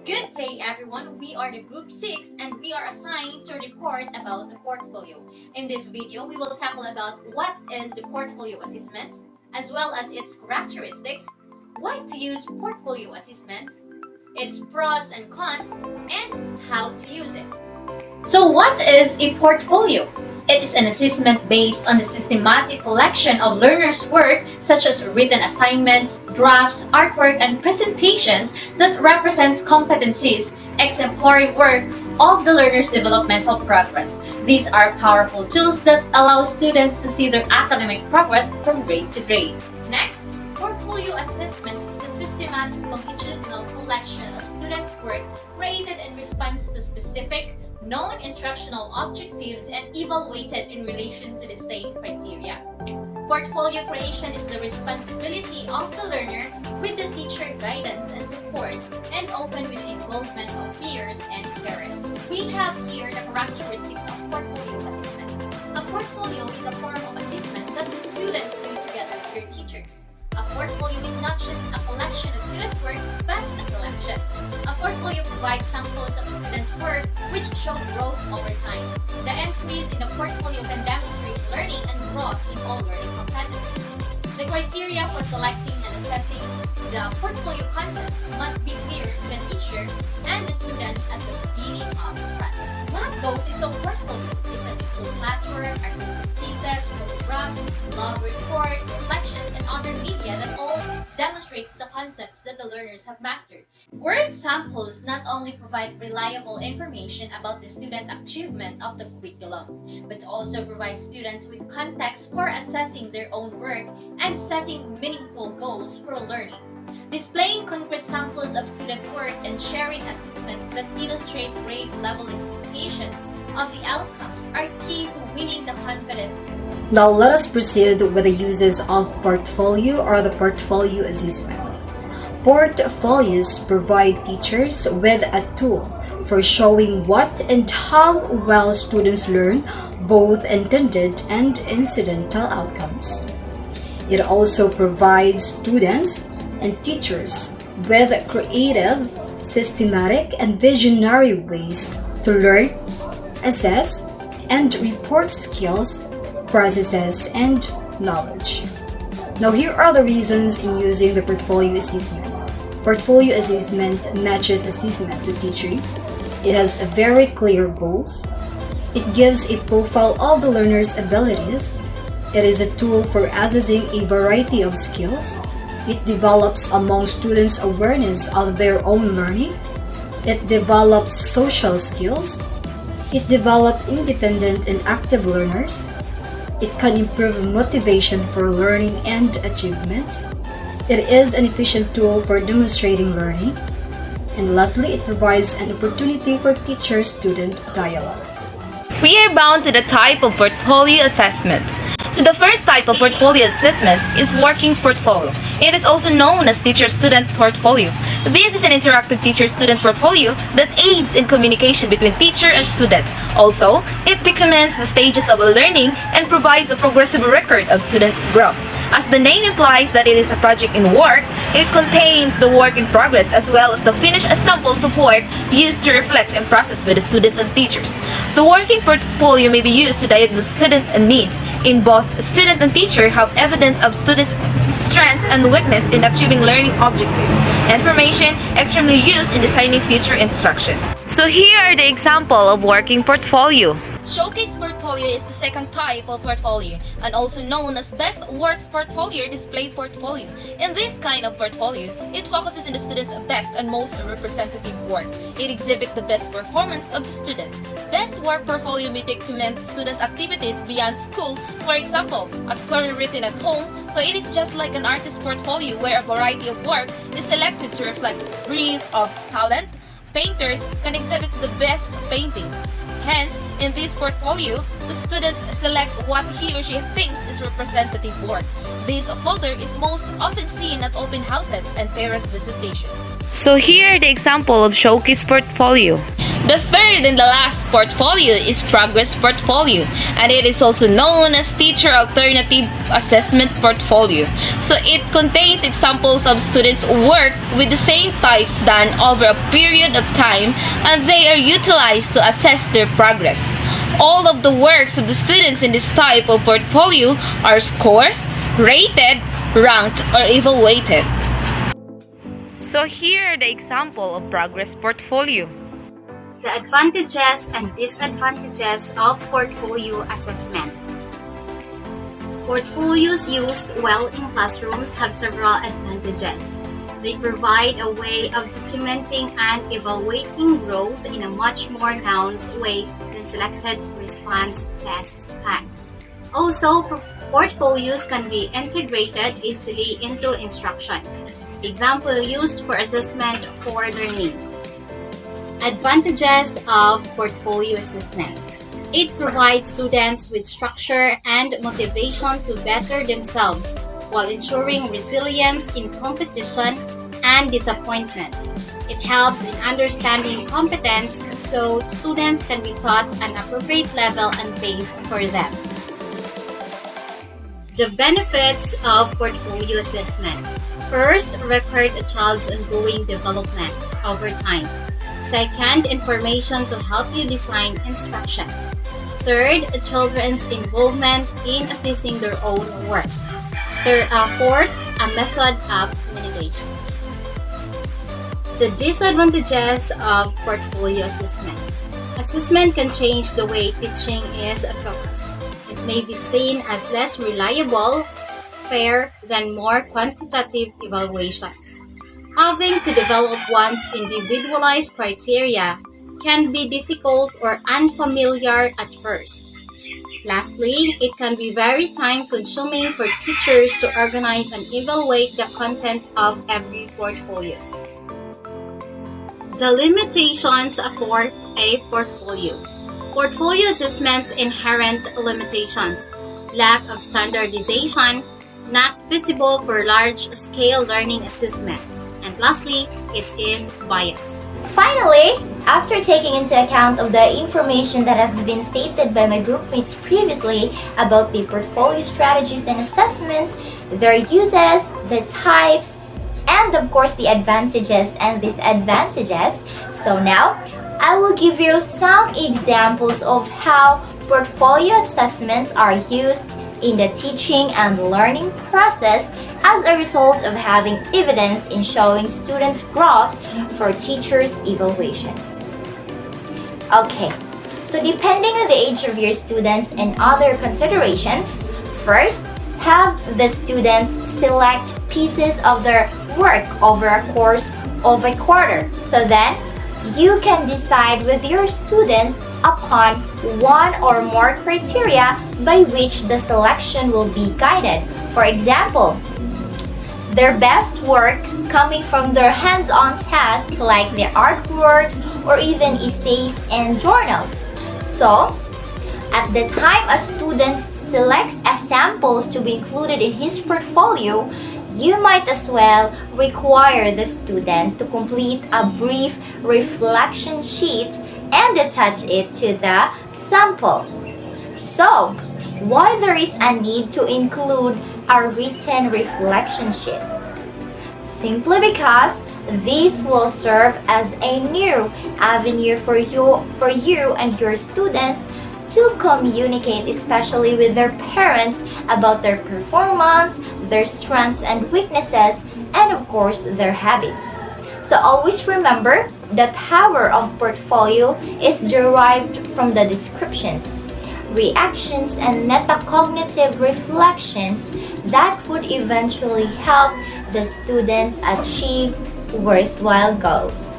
Good day, everyone. We are the Group 6 and we are assigned to report about the portfolio. In this video, we will tackle about what is the portfolio assessment, as well as its characteristics, why to use portfolio assessments, its pros and cons, and how to use it. So what is a portfolio? It is an assessment based on the systematic collection of learners' work such as written assignments, drafts, artwork, and presentations that represents competencies, exemplary work of the learner's developmental progress. These are powerful tools that allow students to see their academic progress from grade to grade. Next, portfolio assessment is the systematic longitudinal collection of student work created in response to specific known instructional objectives and evaluated in relation to the same criteria. Portfolio creation is the responsibility of the learner with the teacher guidance and support and open with the involvement of peers and parents. We have here the characteristics of portfolio assessment. A portfolio is a form of assessment that the students do together with their teachers. A portfolio is not just a collection of students' work, but a selection. A portfolio provides samples of the students' work which show growth over time. The entries in the portfolio can demonstrate learning and growth in all learning competencies. The criteria for selecting and assessing the portfolio content must be clear to the teacher and the students at the beginning of the process. What goes into portfolio? It can include classwork, artistic pieces, photographs, lab reports, reflections, and other media that all demonstrates the concepts that the learners have mastered. Word samples not only provide reliable information about the student achievement of the curriculum, but also provide students with context for assessing their own work and setting meaningful goals for learning. Displaying concrete samples of student work and sharing assessments that illustrate grade level expectations of the outcomes are key to winning the confidence. Now let us proceed with the uses of portfolio or the portfolio assessment. Portfolios provide teachers with a tool for showing what and how well students learn both intended and incidental outcomes. It also provides students and teachers with creative, systematic, and visionary ways to learn, assess, and report skills, processes, and knowledge. Now here are the reasons in using the portfolio assessment. Portfolio assessment matches assessment to teaching. It has very clear goals. It gives a profile of the learner's abilities. It is a tool for assessing a variety of skills. It develops among students awareness of their own learning. It develops social skills. It develops independent and active learners. It can improve motivation for learning and achievement. It is an efficient tool for demonstrating learning. And lastly, it provides an opportunity for teacher-student dialogue. We are bound to the type of portfolio assessment. So the first type of portfolio assessment is working portfolio. It is also known as teacher-student portfolio. This is an interactive teacher-student portfolio that aids in communication between teacher and student. Also, it documents the stages of learning and provides a progressive record of student growth. As the name implies that it is a project in work, it contains the work in progress as well as the finished samples of work used to reflect and process by the students and teachers. The working portfolio may be used to diagnose students' needs in both student and teacher have evidence of students' strengths and weakness in achieving learning objectives. Information extremely used in designing future instruction. So here are the example of working portfolio. Showcase portfolio is the second type of portfolio and also known as best works portfolio, display portfolio. In this kind of portfolio, it focuses on the student's best and most representative work. It exhibits the best performance of the student. Best work portfolio may document student activities beyond school. For example, a story written at home, so it is just like an artist's portfolio where a variety of work is selected to reflect the breadth of talent. Painters can exhibit the best paintings. Hence, in this portfolio, the student selects what he or she thinks is representative work. This folder is most often seen at open houses and parents' visitations. So here are the example of showcase portfolio. The third and the last portfolio is progress portfolio, and it is also known as teacher alternative assessment portfolio. So it contains examples of students' work with the same types done over a period of time, and they are utilized to assess their progress. All of the works of the students in this type of portfolio are scored, rated, ranked, or evaluated. So here are the example of progress portfolio. The advantages and disadvantages of portfolio assessment. Portfolios used well in classrooms have several advantages. They provide a way of documenting and evaluating growth in a much more nuanced way than selected response tests can. Also, portfolios can be integrated easily into instruction. Example used for assessment for learning. Advantages of portfolio assessment. It provides students with structure and motivation to better themselves while ensuring resilience in competition and disappointment. It helps in understanding competence so students can be taught an appropriate level and pace for them. The benefits of portfolio assessment. First, record a child's ongoing development over time. Second, information to help you design instruction. Third, children's involvement in assessing their own work. Fourth, a method of mitigation. The disadvantages of portfolio assessment. Assessment can change the way teaching is focused. It may be seen as less reliable, fair than more quantitative evaluations. Having to develop one's individualized criteria can be difficult or unfamiliar at first. Lastly, it can be very time-consuming for teachers to organize and evaluate the content of every portfolio. The limitations for a portfolio. Portfolio assessment's inherent limitations. Lack of standardization, not feasible for large-scale learning assessment. And lastly, it is biased. Finally, after taking into account of the information that has been stated by my groupmates previously about the portfolio strategies and assessments, their uses, the types, and of course the advantages and disadvantages, so now I will give you some examples of how portfolio assessments are used in the teaching and learning process as a result of having evidence in showing student growth for teachers' evaluation. Okay, so depending on the age of your students and other considerations, first, have the students select pieces of their work over a course of a quarter. So then, you can decide with your students upon one or more criteria by which the selection will be guided. For example, their best work coming from their hands-on tasks like their artworks or even essays and journals. So, at the time a student selects a samples to be included in his portfolio, you might as well require the student to complete a brief reflection sheet and attach it to the sample. So, why there is a need to include a written reflection sheet? Simply because this will serve as a new avenue for you and your students to communicate, especially with their parents, about their performance, their strengths and weaknesses, and of course, their habits. So always remember, the power of portfolio is derived from the descriptions, reactions, and metacognitive reflections that would eventually help the students achieve worthwhile goals.